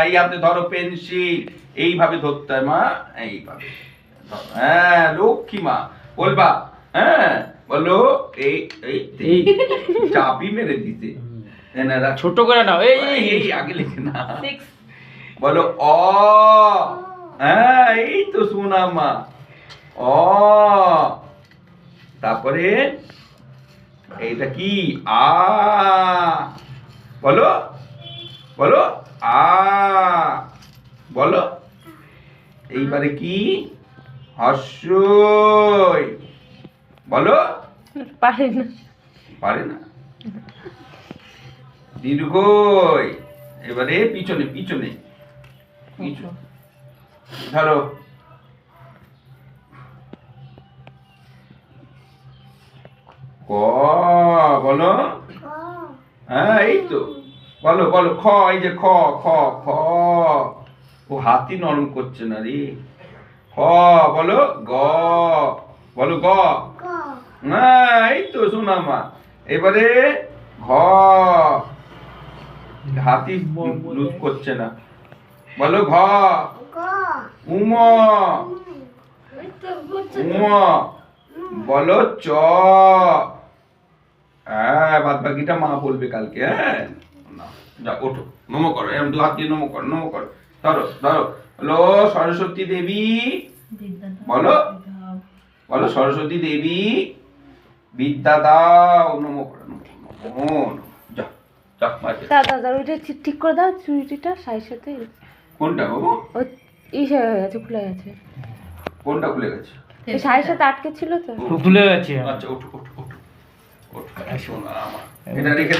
এই হাতে ধরো পেন্সিল, এইভাবে ধরতে হয় মা, এইভাবে ধরো। হ্যাঁ লক্ষ্মী মা, বলবা হ্যাঁ বলো। এই এই এই চাবি মেরে দিতে। ছোট করে নাও, এই এই আগে লিখে না। বলো অ, হ্যাঁ এই তো শোনা মা, অ। তারপরে এইটা কি, আ, বলো বলো, আ, বলো। এইবারে কি, হর্ষই, বলো। পারে না। পারে না। দীর্ঘই, এবারে পিছনে পিছনে পিছনে ধরো। ক, বলো। হ্যাঁ এই তো, বলো বলো। খ, এই যে খ, খ, খ। ও হাতই নরম করছে না রে। খ, বলো। গ, বলো গ। হ্যাঁ এই তো শোনা মা। এবারে ঘ, হাতি লুজ করছে না। বলো ঘ। উম, উম, বলো চ। হ্যাঁ বাদ বাকিটা মা বলবে কালকে। হ্যাঁ যা ওঠো, নমো করো, এরকম দু হাত দিয়ে নমো করো, নমো করো। ধরো ধরো। বলো সরস্বতী দেবী, বলো বলো সরস্বতী দেবী বিদ্যা দাও, নমো করো, নমো নমো। যা যা মার্কে। দাদা ওইটা ঠিক করে দাও, চুড়িটা সাইজ সাথে। কোনটা বাবু? ও ইসে হয়ে গেছে, খুলে গেছে। কোনটা খুলে গেছে? এই সাইজ সাথে আটকে ছিল তো। খুলে গেছে। আচ্ছা ওঠো ওঠো ওঠো ওঠো। শোনা আমার, এটা রেখে